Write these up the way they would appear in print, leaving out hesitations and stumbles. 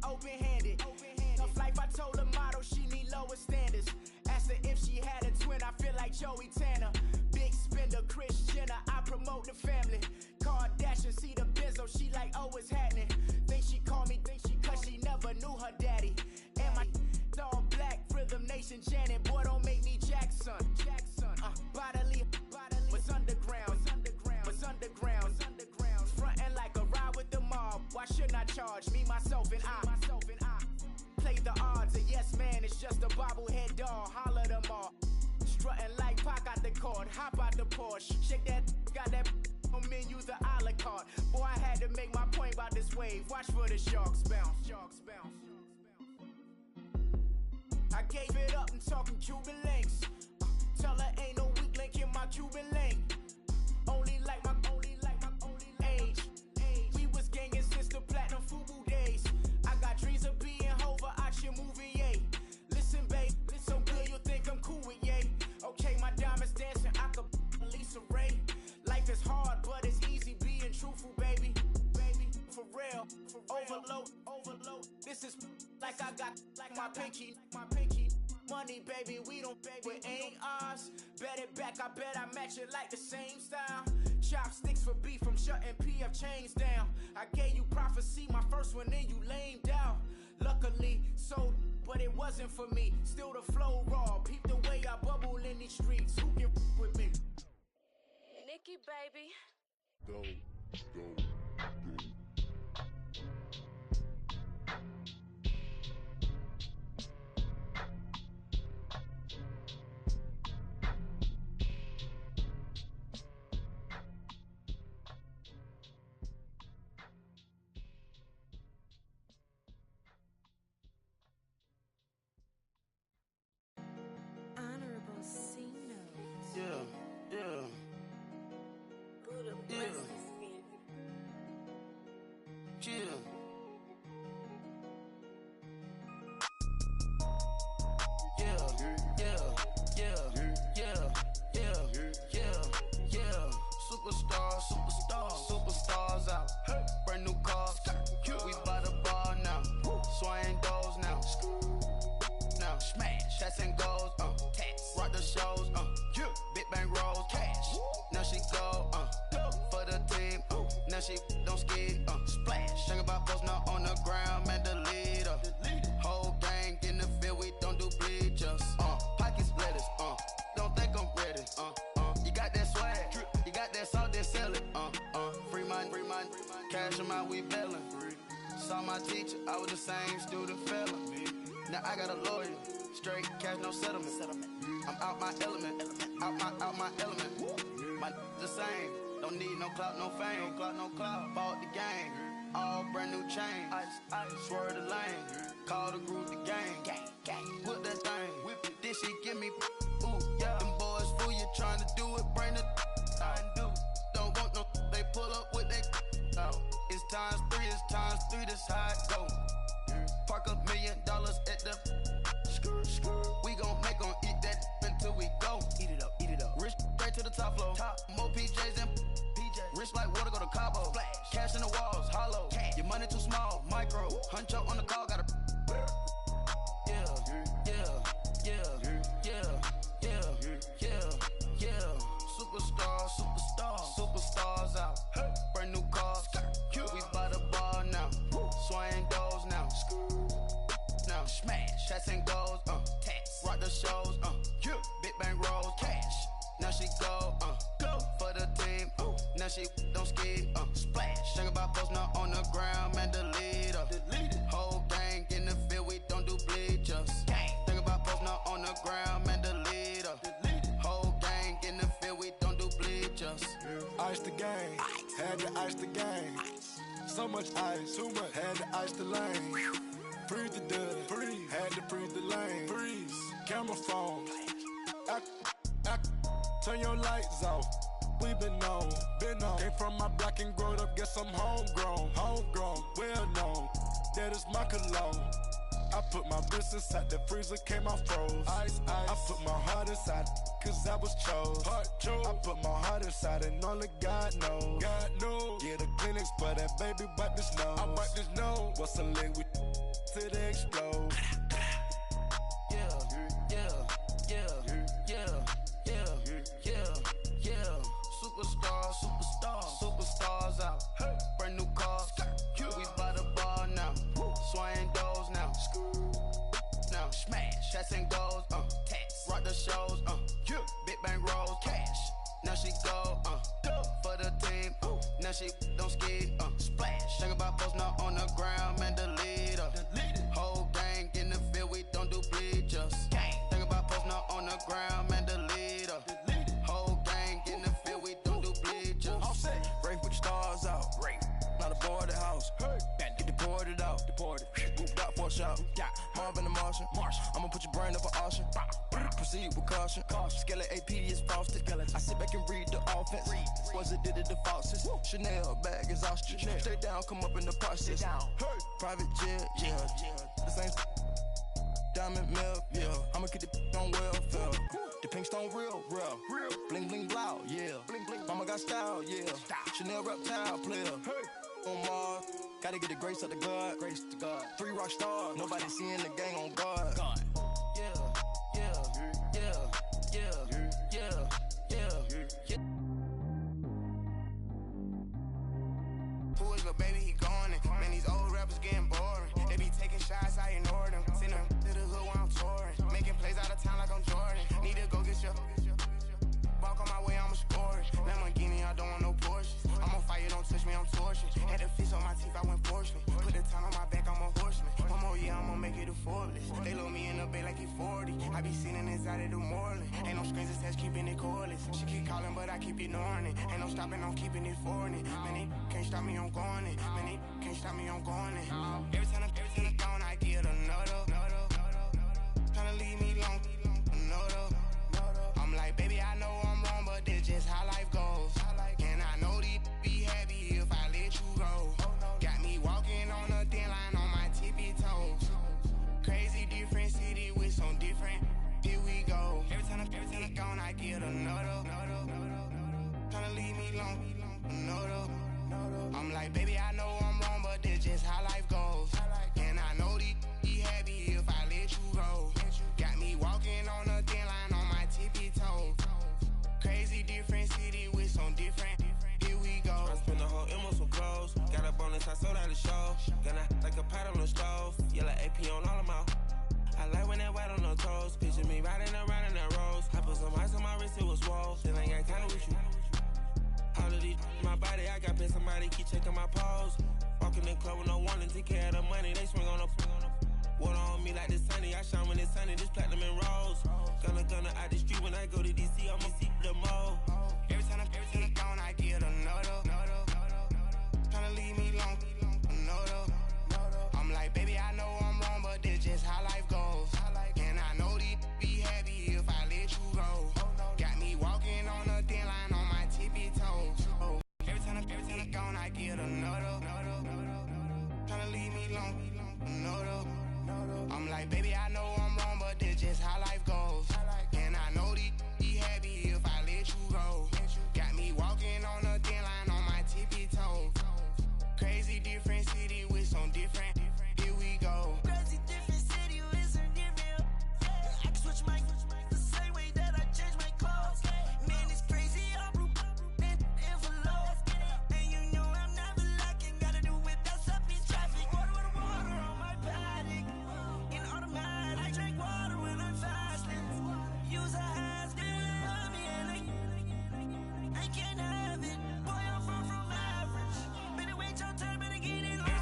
open-handed. Tough life, I told her motto, she need lower standards. Asked her if she had a twin, I feel like Joey Tanner. Big spender, Kris Jenner, I promote the family. Kardashian, see the benzo, she like, oh, it's happening. Think she called me, cause she never knew her daddy. And my all black, Rhythm Nation, Janet, boy, don't make me Jackson. Bodily, was underground, frontin' like a ride with the mob. Why shouldn't I charge me, myself, and I? Play the odds, a yes man, it's just a bobblehead doll. Holler them all. Strutting like Pac out the court, hop out the Porsche. Shake that, got that on menu, the a la carte. Boy, I had to make my point about this wave. Watch for the sharks bounce. I gave it up and talking Cuban links. Tell her ain't no weak link in my Cuban link. Only like my age. We was gangin' since the platinum FUBU days. I got dreams of being Hova out your movie, yay. Listen, babe, so good you'll think I'm cool with yay. Okay, my diamonds dancing, I could Lisa Ray. Life is hard, but it's easy being truthful, baby. For real. Overload. This is like I got like my pinky. Money, baby, we don't baby, it ain't ours. Bet it back, I bet I match it like the same style. Chopsticks for beef from shutting PF chains down. I gave you prophecy, my first one, then you lamed out. Luckily, sold, but it wasn't for me. Still the flow raw, peep the way I bubble in these streets. Who can with me? Nikki, baby. Go. Honorable C notes. Yeah. Buddha blesses me. Chill. Superstars out. Brand new cars. We by the bar now. Swaying doors now. Now smash. Cats and goals. Rock the shows. Big bang rolls. Cash. Now she go. For the team. Now she don't ski. Splash. Think about post now on the ground. Man, the leader. Whole gang in the field. We don't do bleachers. Pockets lettuce. Don't think I'm ready. You got that swag. You got that salt, then sell it. Free mind. Cash them out, we bailin'. Saw my teacher, I was the same student fella. Now I got a lawyer. Straight cash, no settlement. I'm out my element. Out my element. My the same. Don't need no clout, no fame. No clout. Bought the game. All brand new chain. Ice. Swerve the lane. Call the group the gang. Whip that thing. Whip it. This shit give me. Ooh, yeah. Them boys fool you trying to do it. Bring the. I do. Don't want no. They pull up with they. Oh. It's times 3. This how it go. Park $1 million at the. We gon' make 'em eat that until we go. Eat it up. Rich straight to the top floor. More PJs and PJ. Rich like water, go to Cabo. Splash. Cash in the walls, hollow. Cash. Your money too small, micro. Huncho on the call, gotta. Superstars out. Brand new cars. We by the bar now. Swaying doors now. Now smash. Cats and goals. Rock the shows. Big bang rolls. Cash. Now she go. For the team. Now she don't ski. Splash. Think about post now on the ground. Man, the leader. Whole gang in the field. We don't do bleachers. Think about post now on the ground. Man, the leader. Whole gang in the field. We don't do bleachers. Ice the game, had to ice the game. So much ice, too much, had to ice the lane. Freeze the dub, had to freeze the lane. Freeze, camera phone. Turn your lights off. We been on. Came from my block and growed up, guess I'm homegrown, well known. That is my cologne. I put my wrist inside the freezer, came out froze. Ice. I put my heart inside, cause I was chose. I put my heart inside and only God knows. Yeah, the clinics for that baby, wipe this nose. I wipe this nose. What's a liquid? city explode. Superstars out. Brand new cars. We by the bar now. Swaying doors now. Now smash. Shots and goals. Tax. Rock the shows. Big bang rolls. Cash. Now she go. For the team. Now she don't ski. Splash. Think about posting up on the ground, man. The leader. Whole gang in the field. We don't do bleachers. Think about posting up on the ground, man. The leader. Whole gang in the field. We don't do bleachers. Rafe with the stars out. Not a board at house. Get deported out. Moved out for a shot. Marvin the Martian. I'ma put your brain up for auction. Proceed with caution. Skeleton AP is frosted. I sit back and read the offense. Was it did it the faucets? Chanel bag is ostrich. Stay down, come up in the process. Private jet, yeah. The same diamond milk, yeah. I'ma get the on welfare. The pink stone real. Bling bling blow, yeah. Mama got style, yeah. Chanel reptile player. On Mars, gotta get the grace of the God. 3 rock stars, nobody seeing the gang on guard. Who is the baby? He gone it. Man, these old rappers getting boring. They be taking shots, I ignore them. Send them to the hood while I'm touring. Making plays out of town like I'm Jordan. Need to go get your walk on my way, I'ma score it. Lamborghini, I don't want no Porsches. I'm on fire, don't touch me, I'm torching. Had the fish on my teeth, I went porcelain. Put the town on my back, I'm a horseman. One more year, I'ma make it a Forbes. They load me in the bay like he 40. I be sitting inside of the Moreland. Ain't no screens attached, keeping it cordless. She keep calling, but I keep ignoring it. Ain't no stopping, I'm keeping it for it. Man, they can't stop me, I'm going it. Man, they can't stop me, I'm going it. Every time I'm gone, I get another. Tryna leave me long, another. I'm like, baby, I know I'm wrong, but this just how life goes. And I know these be happy if I let you go. Got me walking on a thin line on my tippy toes. Crazy different city with some different. Here we go. Every time I'm gone, I get another. Tryna leave me long, another. I'm like, baby, I know I'm wrong, but this just how life goes. And I know these be happy if I let you go. Got me walking on a thin line on my tippy toes. Crazy different city with some different. Here we go. I spent the whole M on some clothes. Got a bonus, I sold out the show. Gonna like a pot on the stove. Yellow AP on all of my. I like when that white on the toes. Picture me riding around in that rose. I put some ice on my wrist, it was swole. Then I got kinda with you. All of these, my body, I got paid somebody keep checking my pose. Walking in the club with no warning, take care of the money. They swing on the. Water on me like the sunny, I shine when it's sunny, this platinum and rose. Gonna out the street when I go to DC, I'ma see the mall. Every time I'm gone, I get another. Tryna leave me long, another. I'm like, baby, I know I'm wrong, but this just how life goes. And I know these be happy if I let you go. Got me walking on a thin line on my tippy toes. Every time I'm gone, I get another. Tryna leave me long, another. I'm like, baby, I know I'm wrong, but this just how life goes. And I know these be happy if I let you go. Got me walking on a thin line on my tippy toes. Crazy different city with some different. Here we go. Crazy different city with some different. I can switch my the same way that I change my clothes. Man, it's crazy, I'm envelope. And you know I'm never lacking. Gotta do it, that's up in traffic. Water on my paddock. In automatic, I drink water when I'm fasting. Use a hands, give me and I can't have it. Boy, I'm far from average. Better wait your turn, better get it on. Every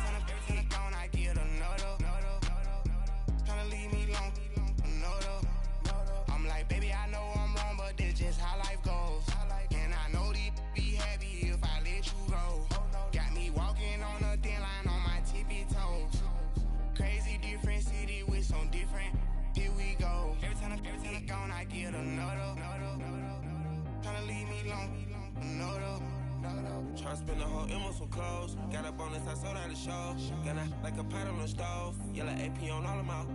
time I'm gone, I get another. Tryna leave me long, another. I'm like, baby, I know I'm wrong, but this just how life goes. And I know these be happy if I let you go. Got me walking on a thin line on my tippy toes. Crazy different city with some different. Here we go. Every time I'm gone, I get another. Tryna leave me long, another. Tryna spend the whole M on some clothes. Got a bonus, I sold out the show. Gonna like a pot on the stove. Yellow AP on all of my.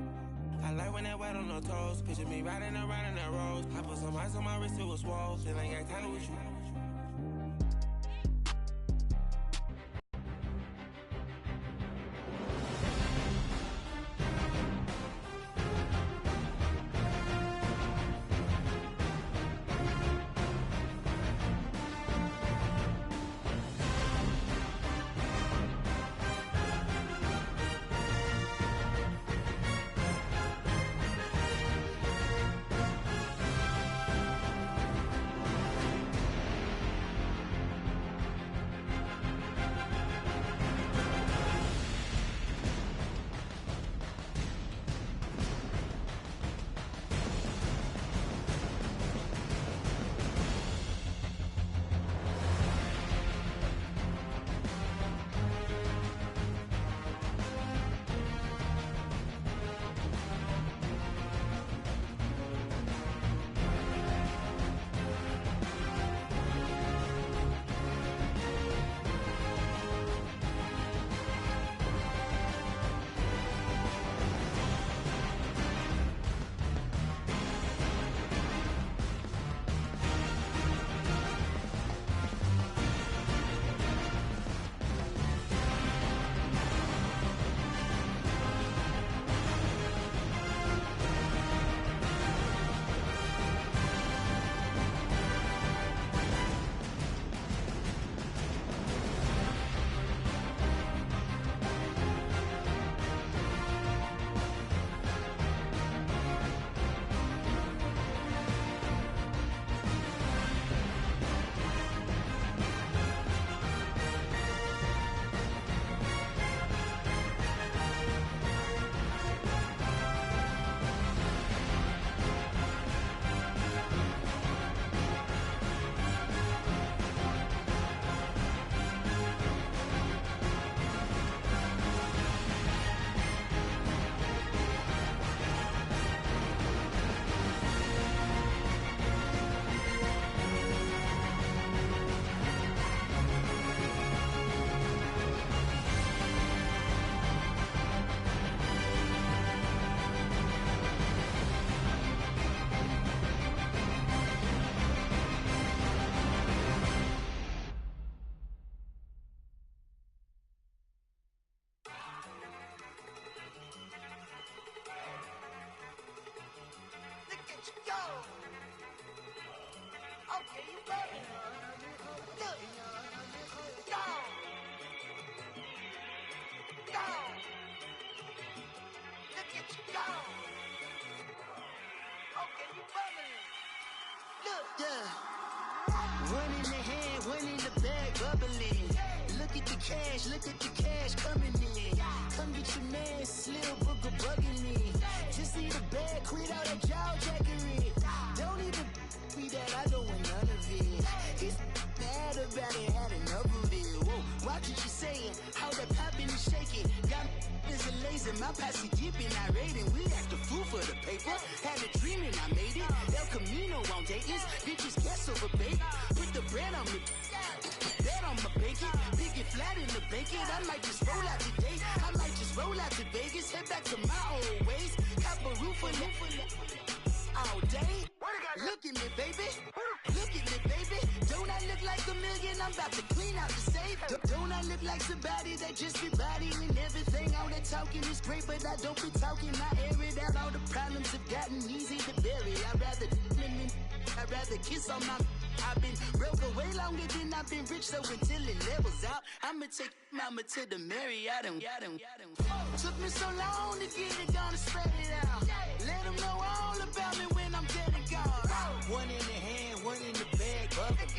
I like when that white on the toes. Picture me riding around in that rose. I put some ice on my wrist, it was swole. Then I got kinda with you. Okay, you bugging. Look. Go. Go. Look at you go. Okay, you bugging. Look. Yeah. One in the hand, one in the bag, bubbling. Look at the cash coming in. Come get your man, Slim Booger bugging me. Just need a bag, quit all that jaw jackery. Don't even be that, I don't want none of it. He's mad about it, had enough of it. Whoa, watch what you saying, how that poppin' and shaking. Got is a lazy, my posse dipping, I raiding. We act the fool for the paper. Had a dream and I made it. El Camino on Dayton's, bitches guess over bait. Put the bread on me, bet on my bacon. Big and flat in the bacon. I might just roll out today. I might just roll out to Vegas. Head back to my old ways. Cop a roof for all day. Look at me, baby. Look at me, baby. Don't I look like a million? I'm about to clean out the safe. Don't I look like somebody that just be bodying everything? All that talking is great, but I don't be talking. I air it out. All the problems have gotten easy to bury. I'd rather kiss on my. I've been broke way longer than I've been rich, so until it levels out, I'ma take mama to the Marriott and took me so long to get it, gonna spread it out. Let them know all about me when I'm dead and gone. One in the hand, one in the bag, bubbling.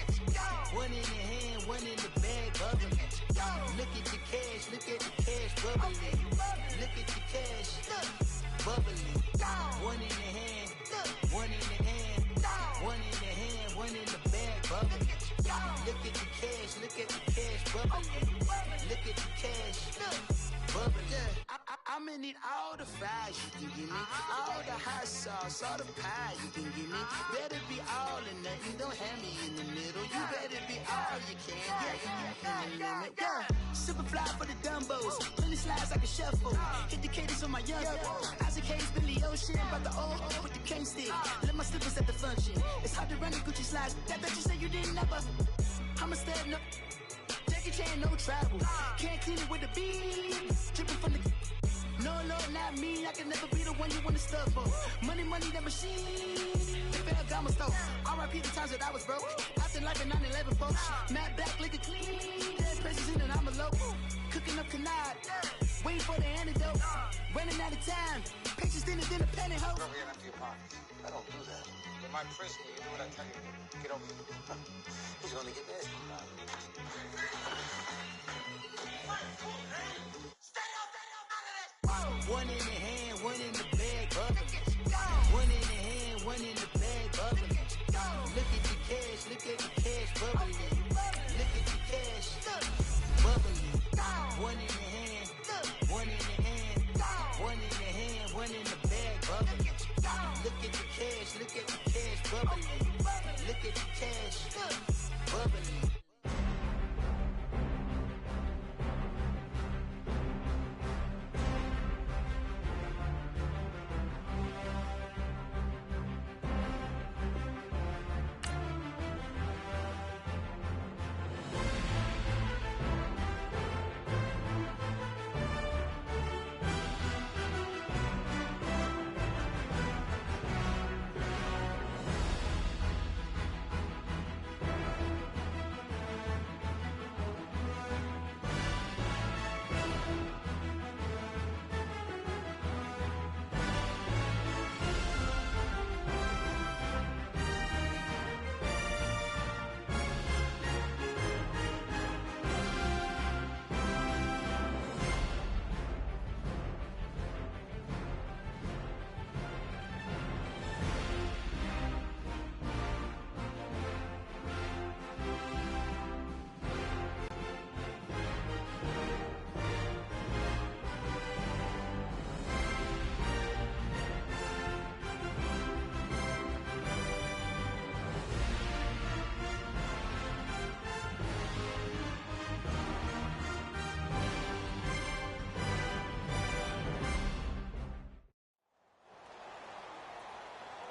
One in the hand, one in the bag, bubbling. Look at the cash, bubbling. Look at the cash, bubbling. One in the hand, one in the hand, one in the hand, one in the bag, bubbling. Look at the cash, bubbling. Look at the cash, bubbling. I'm gonna need all the fries you can give me, all the hot sauce, all the pie you can give me. Better be all or nothing, don't have me in the middle. You better be all you can, yeah. Super fly for the Dumbos, plenty slides like a shuffle. Hit the cadence on my young Isaac Hayes, Billy Ocean, about the old with the cane stick. Let my slippers at the function. It's hard to run the Gucci slides. That bet you say you didn't never. I'm a step no. Jackie Chan, no travel. Can't clean it with the beat. Dripping from the. No, Lord, not me. I can never be the one you want to stuff for. Money, that machine. Ferragamo store. R.I.P. the times that I was broke. Acting like a 9/11 folks. Matte back, liquor clean. Dead presses in and I'm a local. Cooking up canard. Waiting for the antidote. Running out of time. Pictures thinner than a pantyhose. Over here and empty your pockets. I don't do that. In my prison, you do what I tell you to. Get over here. He's gonna get nasty. One in the hand, one in the bag, bubbling. One in the hand, one in the bag, bubbling. Look at the cash, bubbling. Look at the cash, bubbling. One in the hand, one in the hand, one in the hand, one in the bag, bubbling. Look at the cash, bubbling. Look at the cash, bubbling.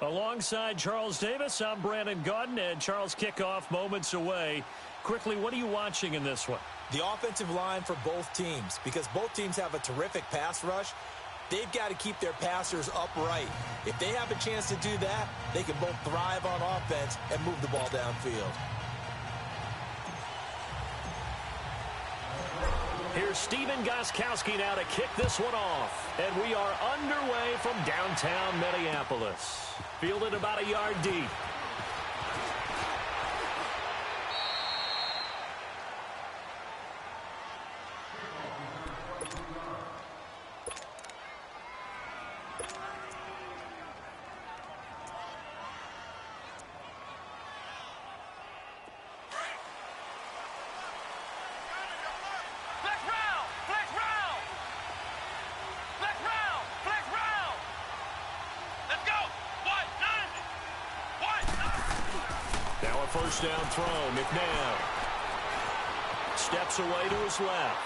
Alongside Charles Davis, I'm Brandon Gaudin, and Charles, kickoff moments away. Quickly, what are you watching in this one? The offensive line for both teams, because both teams have a terrific pass rush. they've got to keep their passers upright. If they have a chance to do that, they can both thrive on offense and move the ball downfield. Here's Steven Gostkowski now to kick this one off. And we are underway from downtown Minneapolis. Fielded about a yard deep. First down throw. McNabb steps away to his left.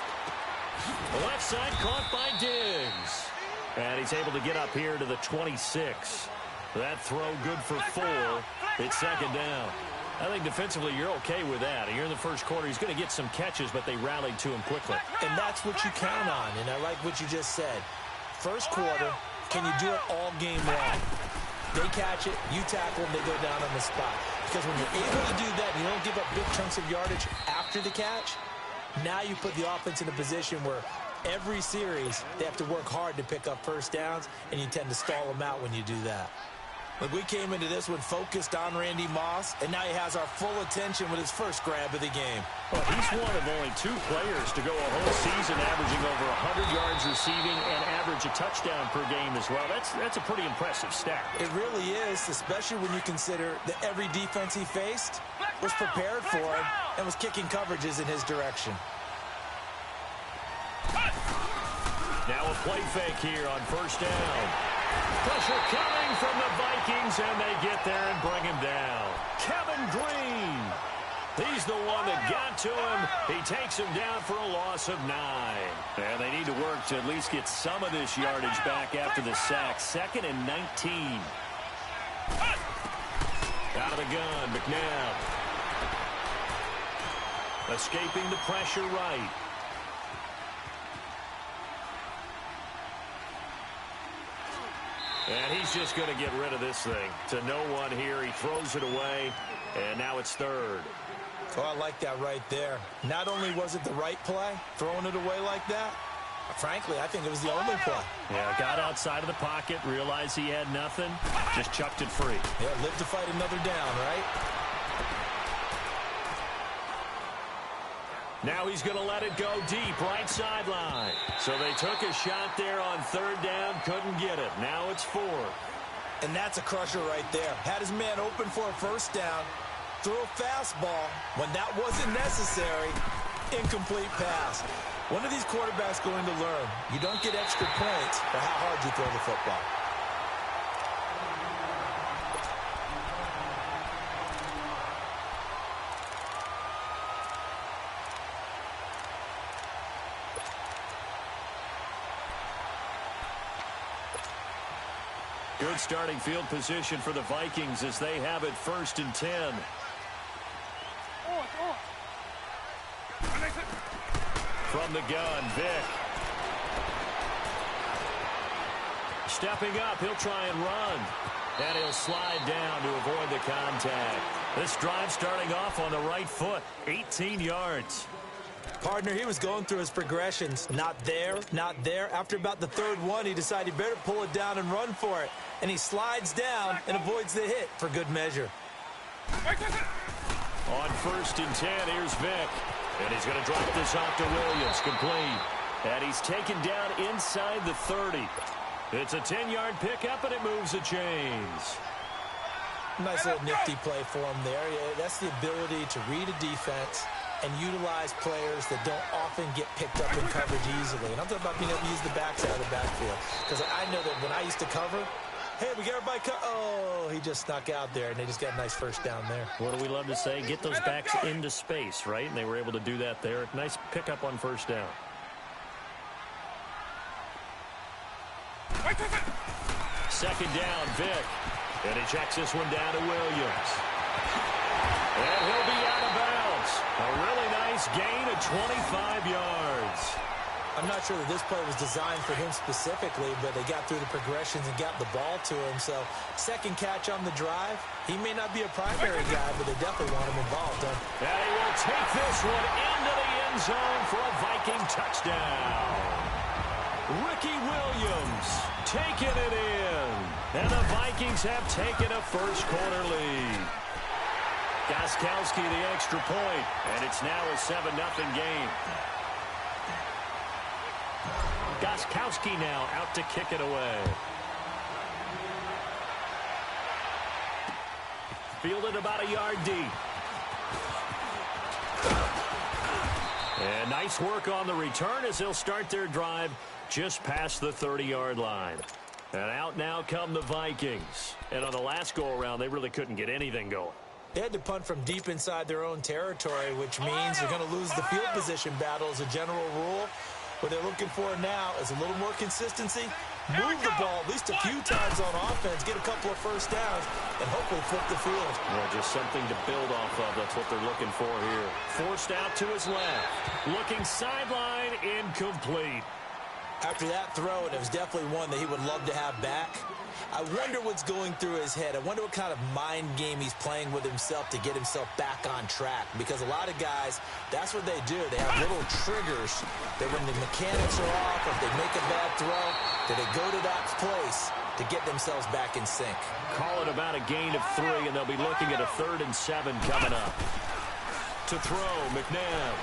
The left side caught by Diggs. And he's able to get up here to the 26. That throw good for 4. It's second down. I think defensively you're okay with that. You're in the first quarter. He's going to get some catches, but they rallied to him quickly. And that's what you count on. And I like what you just said. First quarter, can you do it all game long? They catch it, you tackle them, they go down on the spot. Because when you're able to do that, and you don't give up big chunks of yardage after the catch, now you put the offense in a position where every series they have to work hard to pick up first downs, and you tend to stall them out when you do that. Look, we came into this one focused on Randy Moss, and now he has our full attention with his first grab of the game. Well, he's one of only 2 players to go a whole season averaging over 100 yards receiving and average a touchdown per game as well. That's a pretty impressive stat. It really is, especially when you consider that every defense he faced was prepared for him and was kicking coverages in his direction. Now a play fake here on first down. Pressure coming from the Vikings, and they get there and bring him down. Kevin Green. He's the one that got to him. He takes him down for a loss of 9. And they need to work to at least get some of this yardage back after the sack. 2nd and 19. Out of the gun, McNabb. Escaping the pressure right. And he's just going to get rid of this thing. To no one here. He throws it away, and now it's 3rd. Oh, I like that right there. Not only was it the right play, throwing it away like that, frankly, I think it was the only play. Yeah, got outside of the pocket, realized he had nothing, just chucked it free. Yeah, live to fight another down, right? Now he's going to let it go deep, right sideline. So they took a shot there on 3rd down, couldn't get it. Now it's 4th. And that's a crusher right there. Had his man open for a first down, threw a fastball when that wasn't necessary, incomplete pass. One of these quarterbacks going to learn, you don't get extra points for how hard you throw the football. Good starting field position for the Vikings as they have it 1st and 10. From the gun, Vick. Stepping up, he'll try and run. And he'll slide down to avoid the contact. This drive starting off on the right foot, 18 yards. Partner, he was going through his progressions. Not there, not there. After about the 3rd one, he decided he better pull it down and run for it. And he slides down and avoids the hit for good measure. On 1st and 10, here's Vick. And he's going to drop this off to Williams, complete. And he's taken down inside the 30. It's a 10-yard pickup, and it moves the chains. Nice little nifty play for him there. Yeah, that's the ability to read a defense and utilize players that don't often get picked up in coverage easily. And I'm talking about being able to use the backside of the backfield. Because I know that when I used to cover, hey, we got everybody oh, he just snuck out there, and they just got a nice first down there. What do we love to say? Get those backs into space, right? And they were able to do that there. Nice pickup on first down. Second down, Vick. And he checks this one down to Williams. And he'll be out of bounds. A really nice gain of 25 yards. I'm not sure that this play was designed for him specifically, but they got through the progressions and got the ball to him. So second catch on the drive. He may not be a primary guy, but they definitely want him involved. And he will take this one into the end zone for a Viking touchdown. Ricky Williams taking it in. And the Vikings have taken a first quarter lead. Gostkowski the extra point, and it's now a 7-0 game. Gostkowski now out to kick it away. Fielded about a yard deep. And nice work on the return as they'll start their drive just past the 30-yard line. And out now come the Vikings. And on the last go-around, they really couldn't get anything going. They had to punt from deep inside their own territory, which means they're going to lose the field position battle as a general rule. What they're looking for now is a little more consistency, move the ball at least a few times on offense, get a couple of first downs, and hopefully flip the field. Well, just something to build off of. That's what they're looking for here. Forced out to his left. Looking sideline, incomplete. After that throw, and it was definitely one that he would love to have back, I wonder what's going through his head. I wonder what kind of mind game he's playing with himself to get himself back on track. Because a lot of guys, that's what they do. They have little triggers that when the mechanics are off, or if they make a bad throw, that they go to that place to get themselves back in sync. Call it about a gain of 3, and they'll be looking at a 3rd and 7 coming up. To throw, McNabb.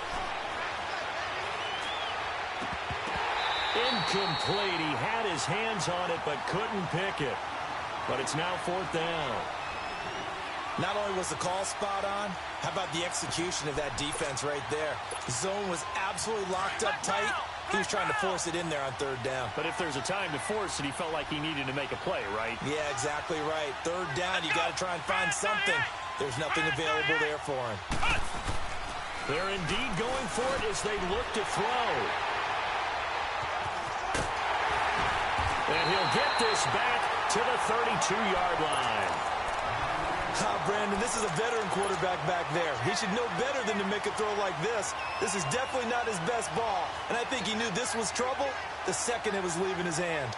Incomplete. He had his hands on it but couldn't pick it. But it's now 4th down. Not only was the call spot on, how about the execution of that defense right there? The zone was absolutely locked up tight. He was trying to force it in there on 3rd down. But if there's a time to force it, he felt like he needed to make a play, right? Yeah, exactly right. 3rd down, you got to try and find something. There's nothing available there for him. They're indeed going for it as they look to throw. And he'll get this back to the 32-yard line. Brandon, this is a veteran quarterback back there. He should know better than to make a throw like this. This is definitely not his best ball. And I think he knew this was trouble the second it was leaving his hand.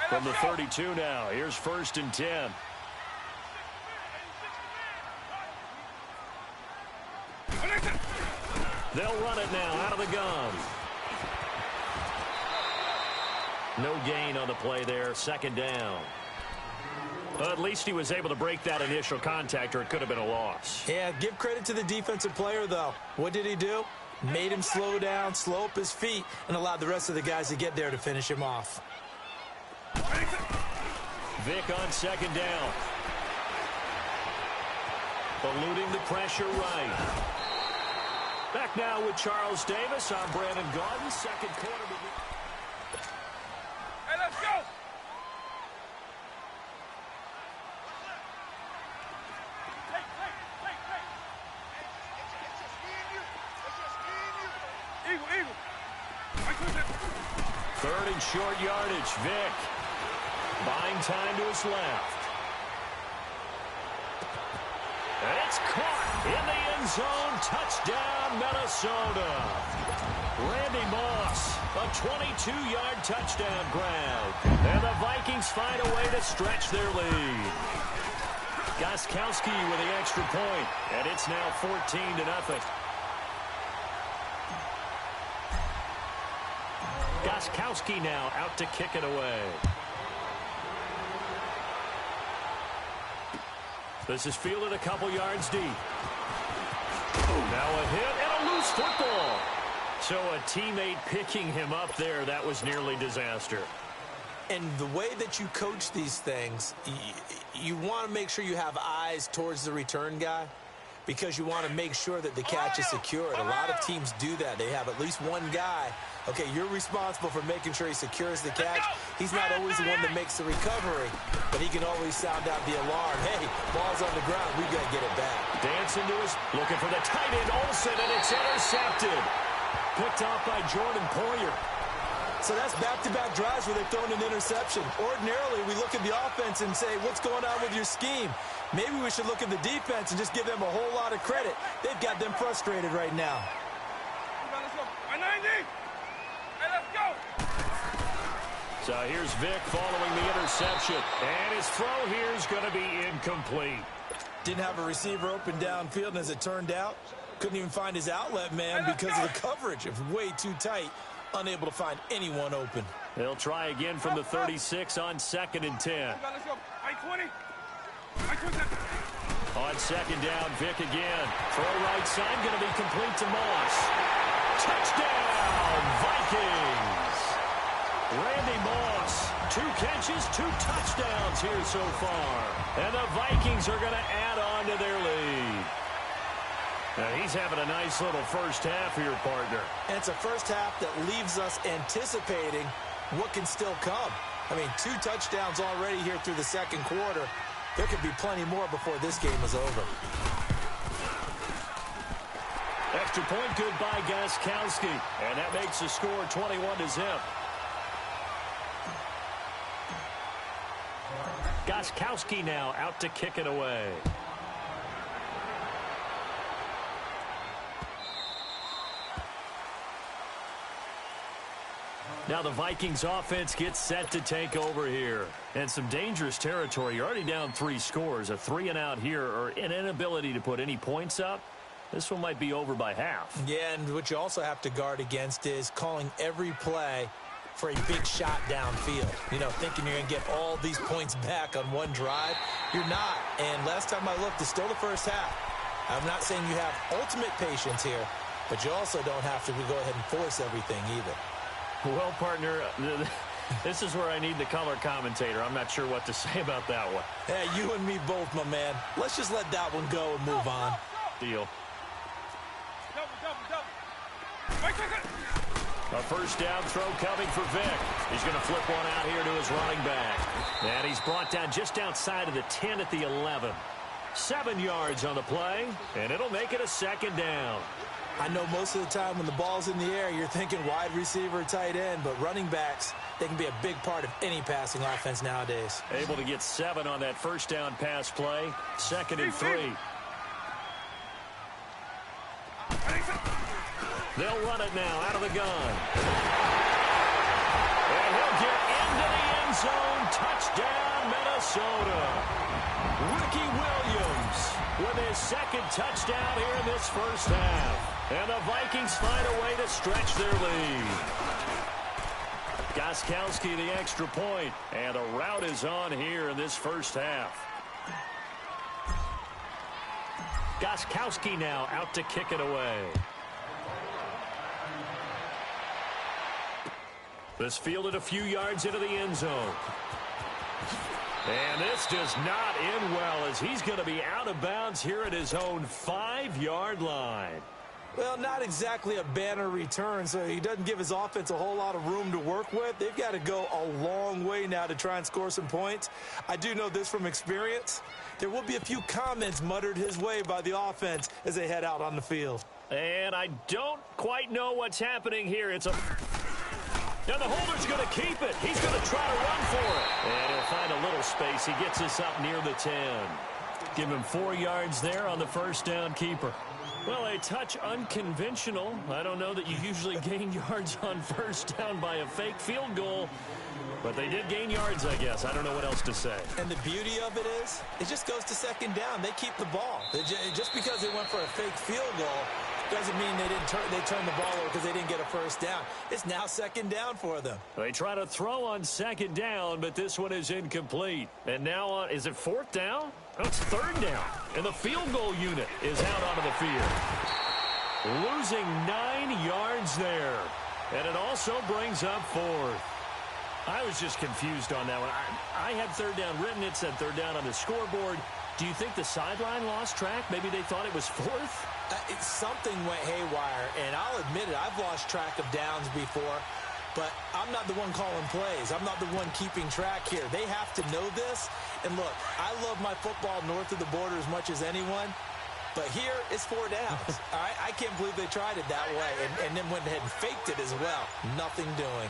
From the 32 now, here's 1st and 10. They'll run it now out of the gun. No gain on the play there. 2nd down. Well, at least he was able to break that initial contact, or it could have been a loss. Yeah, give credit to the defensive player, though. What did he do? Made him slow down, slow up his feet, and allowed the rest of the guys to get there to finish him off. Vic on 2nd down. Eluding the pressure right. Back now with Charles Davis. I'm Brandon Gaudin. 2nd quarter. Hey, let's go! Eagle. 3rd and short yardage. Vic buying time to his left. And it's caught in the end zone. Touchdown, Minnesota. Randy Moss, a 22-yard touchdown grab. And the Vikings find a way to stretch their lead. Gostkowski with the extra point, and it's now 14-0. Gostkowski now out to kick it away. This is fielded a couple yards deep. Now a hit and a loose football. So a teammate picking him up there, that was nearly disaster. And the way that you coach these things, you want to make sure you have eyes towards the return guy because you want to make sure that the catch is secured. A lot of teams do that. They have at least one guy. Okay, you're responsible for making sure he secures the catch. He's not always the one that makes the recovery, but he can always sound out the alarm. Hey, ball's on the ground. We got to get it back. Dancing to his, looking for the tight end, Olsen, and it's intercepted. Picked off by Jordan Poyer. So that's back-to-back drives where they've thrown an interception. Ordinarily, we look at the offense and say, what's going on with your scheme? Maybe we should look at the defense and just give them a whole lot of credit. They've got them frustrated right now. Let's go. 90. Hey, let's go. So here's Vic following the interception. And his throw here is going to be incomplete. Didn't have a receiver open downfield, and as it turned out, couldn't even find his outlet man because of the coverage. It was way too tight, unable to find anyone open. They'll try again from the 36 on 2nd and 10. Let's go. 20. On 2nd down, Vic again. Throw right side, going to be complete to Moss. Touchdown, Vikings! Randy Moss, 2 catches, 2 touchdowns here so far. And the Vikings are going to add on to their lead. Now he's having a nice little first half here, partner. And it's a first half that leaves us anticipating what can still come. I mean, 2 touchdowns already here through the second quarter. There could be plenty more before this game is over. Extra point good by Gostkowski. And that makes the score 21-0. Gostkowski now out to kick it away. Now the Vikings offense gets set to take over here. And some dangerous territory. You're already down 3 scores. A 3-and-out here or an inability to put any points up. This one might be over by half. Yeah, and what you also have to guard against is calling every play for a big shot downfield. You know, thinking you're going to get all these points back on one drive. You're not. And last time I looked, it's still the first half. I'm not saying you have ultimate patience here, but you also don't have to go ahead and force everything either. Well, partner, this is where I need the color commentator. I'm not sure what to say about that one. Hey, you and me both, my man. Let's just let that one go and move on. Deal. Double. A first down throw coming for Vic. He's going to flip one out here to his running back. And he's brought down just outside of the 10 at the 11. 7 yards on the play, and it'll make it a 2nd down. I know most of the time when the ball's in the air, you're thinking wide receiver, tight end, but running backs, they can be a big part of any passing offense nowadays. Able to get 7 on that first down pass play. 2nd and 3. They'll run it now out of the gun. And he'll get into the end zone. Touchdown, Minnesota. Ricky Williams with his 2nd touchdown here in this first half. And the Vikings find a way to stretch their lead. Gostkowski the extra point. And the route is on here in this first half. Gostkowski now out to kick it away. This fielded a few yards into the end zone. And this does not end well as he's going to be out of bounds here at his own 5-yard line. Well, not exactly a banner return, so he doesn't give his offense a whole lot of room to work with. They've got to go a long way now to try and score some points. I do know this from experience. There will be a few comments muttered his way by the offense as they head out on the field. And I don't quite know what's happening here. It's a... And the holder's going to keep it. He's going to try to run for it. And he'll find a little space. He gets us up near the 10. Give him 4 yards there on the first down keeper. Well, a touch unconventional. I don't know that you usually gain yards on first down by a fake field goal. But they did gain yards, I guess. I don't know what else to say. And the beauty of it is, it just goes to 2nd down. They keep the ball. Just because they went for a fake field goal doesn't mean they turned the ball over because they didn't get a first down. It's now 2nd down for them. They try to throw on 2nd down, but this one is incomplete. And now is it 4th down? No, it's 3rd down. And the field goal unit is out onto the field. Losing 9 yards there. And it also brings up 4th. I was just confused on that one. I had 3rd down written. It said 3rd down on the scoreboard. Do you think the sideline lost track? Maybe they thought it was 4th? Something went haywire, and I'll admit it. I've lost track of downs before, but I'm not the one calling plays. I'm not the one keeping track here. They have to know this. And look, I love my football north of the border as much as anyone, but here it's 4 downs. All right? I can't believe they tried it that way and then went ahead and faked it as well. Nothing doing.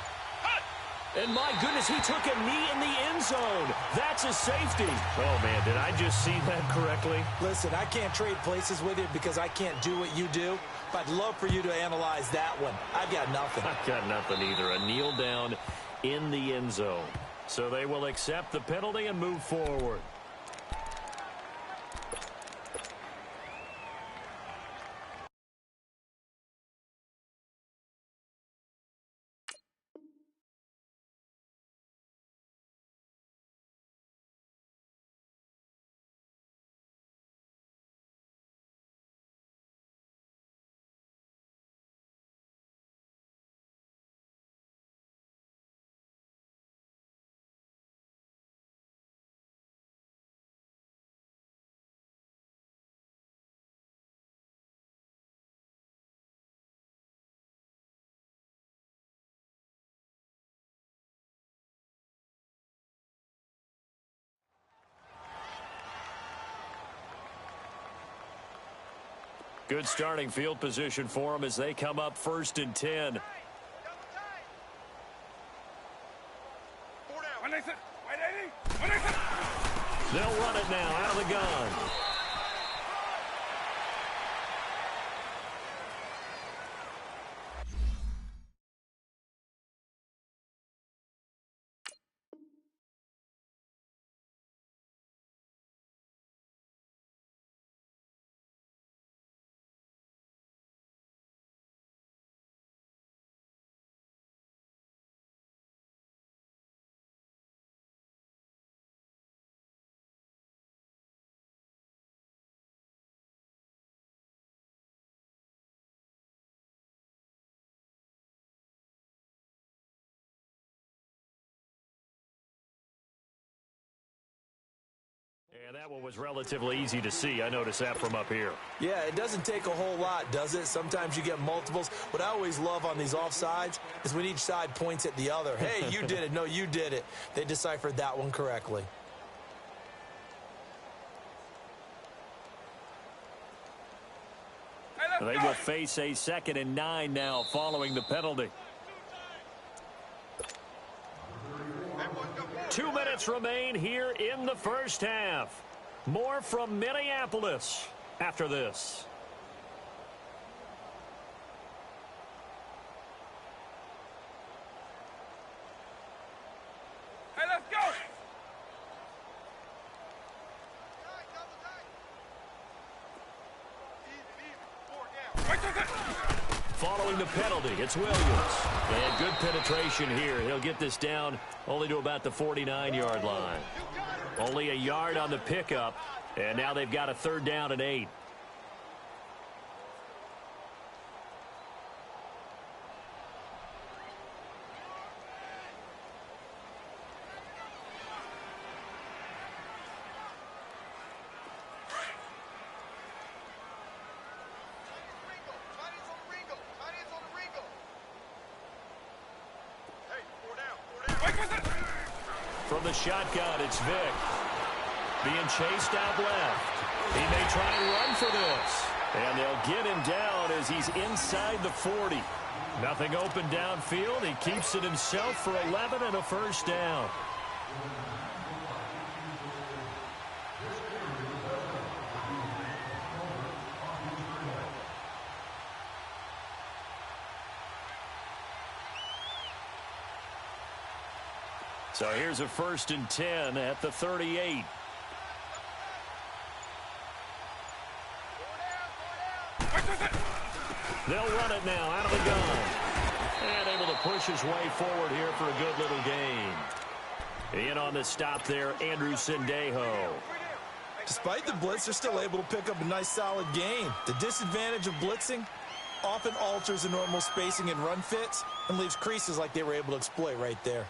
And my goodness, he took a knee in the end zone. That's a safety. Oh, man, did I just see that correctly? Listen, I can't trade places with you because I can't do what you do. But I'd love for you to analyze that one. I've got nothing. I've got nothing either. A kneel down in the end zone. So they will accept the penalty and move forward. Good starting field position for them as they come up 1st and 10. They'll run it now out of the gun. And that one was relatively easy to see. I noticed that from up here. Yeah, it doesn't take a whole lot, does it? Sometimes you get multiples. What I always love on these offsides is when each side points at the other. Hey, you did it. No, you did it. They deciphered that one correctly. They will face a 2nd and 9 now following the penalty. 2 minutes remain here in the first half. More from Minneapolis after this. Hey, let's go! Following the penalty, it's Williams. And good penetration here. He'll get this down only to about the 49-yard line. Only a yard on the pickup, and now they've got a 3rd down and 8. From the shotgun, it's Vick. Being chased out left. He may try and run for this. And they'll get him down as he's inside the 40. Nothing open downfield. He keeps it himself for 11 and a 1st down. So here's a 1st and 10 at the 38. They'll run it now out of the gun. And able to push his way forward here for a good little gain. In on the stop there, Andrew Sendejo. Despite the blitz, they're still able to pick up a nice solid gain. The disadvantage of blitzing often alters the normal spacing and run fits and leaves creases like they were able to exploit right there.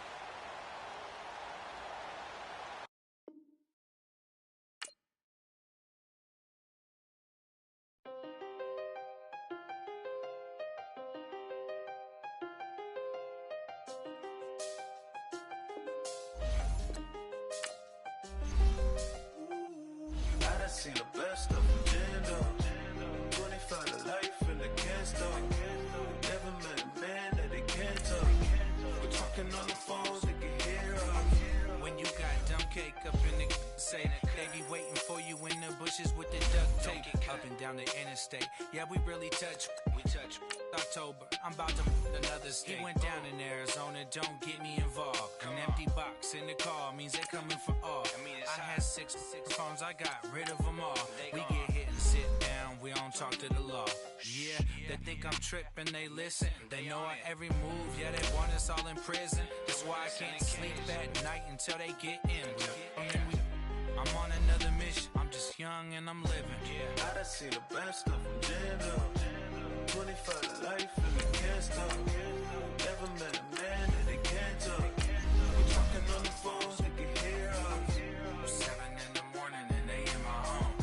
Seen the best of them jammed up. 25 to life and they can't stop. Never met a man that they can't talk. We're talking on the phone. say. They be waiting for you in the bushes with the duct tape. Up and down the interstate. Yeah, we really touch. We touch. October, I'm about to another state. He went down in Arizona, don't get me involved. An empty box in the car means they coming for all. I had six phones, I got rid of them all. We get hit and sit down, we don't talk to the law. Yeah, they think I'm tripping, they listen. They know our every move, yeah, they want us all in prison. That's why I can't sleep at night until they get in. I'm on another mission, I'm just young and I'm living. I done seen the best stuff from jail. 25 life and we can't stop. Never met a man that they can't talk. We talking on the phone, they can hear us. 7 in the morning and they in my home.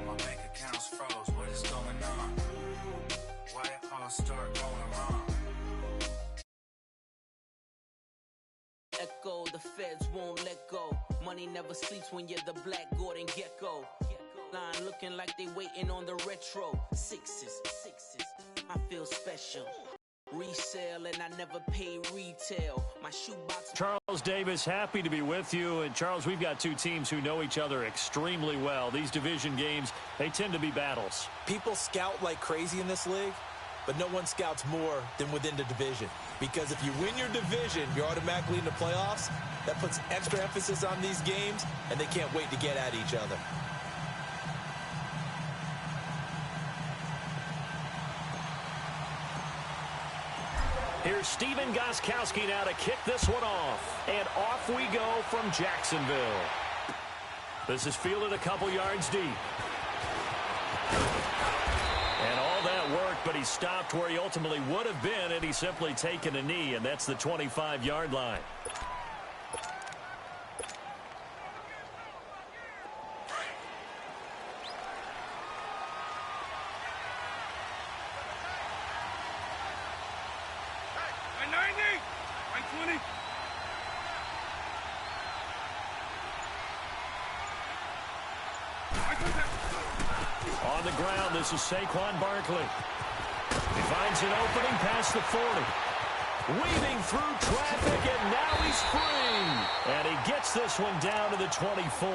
My bank account's froze, what is going on? Why it all start going wrong? Echo, the feds won't let go. Money never sleeps when you're the Black Gordon Gecko. Line looking like they waiting on the retro. Sixes, I feel special. Resale and I never pay retail. My shoebox. Charles Davis, happy to be with you. And Charles, we've got two teams who know each other extremely well. These division games, they tend to be battles. People scout like crazy in this league, but no one scouts more than within the division. Because if you win your division, you're automatically in the playoffs. That puts extra emphasis on these games, and they can't wait to get at each other. Here's Steven Gostkowski now to kick this one off. And off we go from Jacksonville. This is fielded a couple yards deep. And all that work, but he stopped where he ultimately would have been, and he's simply taken a knee, and that's the 25-yard line. On the ground, this is Saquon Barkley. He finds an opening past the 40. Weaving through traffic, and now he's free. And he gets this one down to the 24.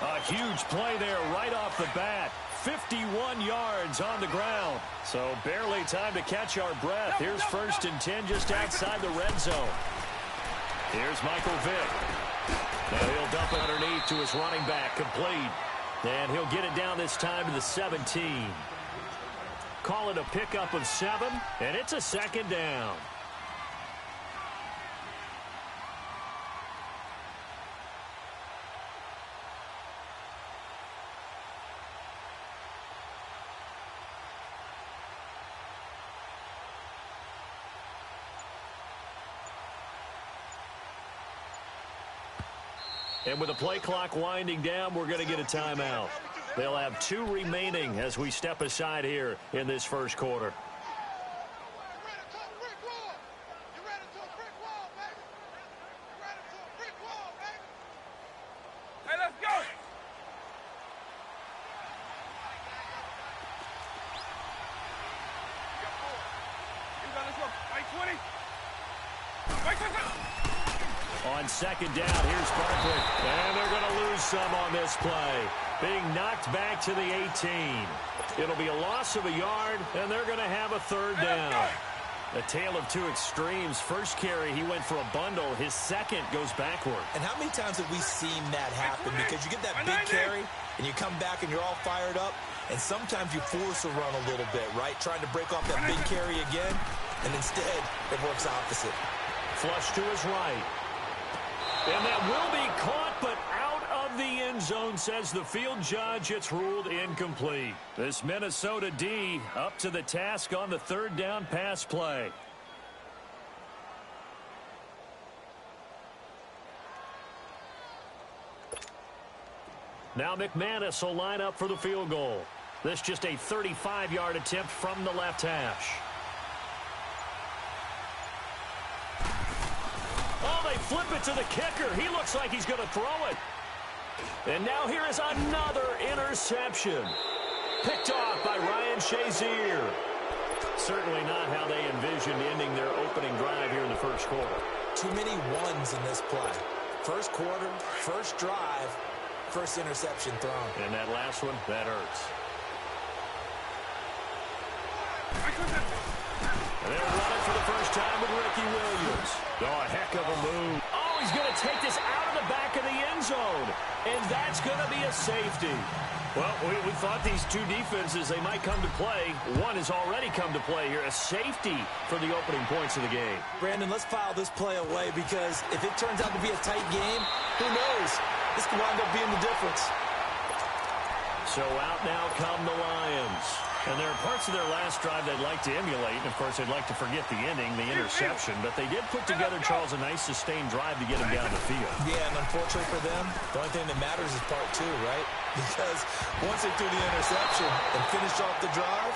A huge play there right off the bat. 51 yards on the ground. So barely time to catch our breath. Here's 1st and 10 just outside the red zone. Here's Michael Vick. Now he'll dump it underneath to his running back, complete. And he'll get it down this time to the 17. Call it a pickup of 7, and it's a 2nd down. And with the play clock winding down, we're going to get a timeout. They'll have 2 remaining as we step aside here in this first quarter. Hey, let's go! On 2nd down, here's Barkley. And they're going to lose some on this play. Being knocked back to the 18. It'll be a loss of a yard, and they're going to have a 3rd down. A tale of two extremes. First carry, he went for a bundle. His second goes backward. And how many times have we seen that happen? Because you get that big carry, and you come back and you're all fired up, and sometimes you force a run a little bit, right? Trying to break off that big carry again, and instead it works opposite. Flush to his right. And that will be caught, but out of the end zone, says the field judge. It's ruled incomplete. This Minnesota D up to the task on the 3rd down pass play. Now McManus will line up for the field goal. This just a 35-yard attempt from the left hash. Oh, they flip it to the kicker. He looks like he's going to throw it. And now here is another interception. Picked off by Ryan Shazier. Certainly not how they envisioned ending their opening drive here in the first quarter. Too many ones in this play. First quarter, first drive, first interception thrown. And that last one, that hurts. And they'll run it for the first time with Ricky Williams. Oh, a heck of a move. Oh, he's going to take this out of the back of the end zone. And that's going to be a safety. Well, we thought these two defenses, they might come to play. One has already come to play here. A safety for the opening points of the game. Brandon, let's file this play away because if it turns out to be a tight game, who knows? This could wind up being the difference. So out now come the Lions. And there are parts of their last drive they'd like to emulate. And, of course, they'd like to forget the ending, the interception. But they did put together, Charles, a nice sustained drive to get him down the field. Yeah, and unfortunately for them, the only thing that matters is part two, right? Because once they threw the interception and finished off the drive,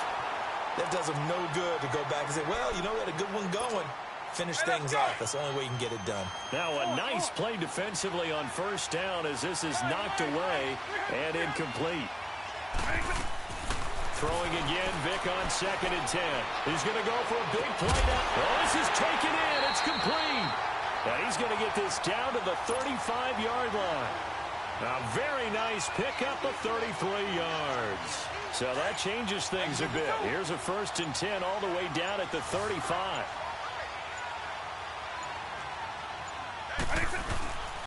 that does them no good to go back and say, well, you know, we had a good one going. Finish things off. That's the only way you can get it done. Now a nice play defensively on first down as this is knocked away and incomplete. Throwing again, Vic on 2nd and 10. He's going to go for a big play now. Oh, this is taken in. It's complete. And he's going to get this down to the 35-yard line. A very nice pickup of 33 yards. So that changes things a bit. Here's a 1st and 10 all the way down at the 35.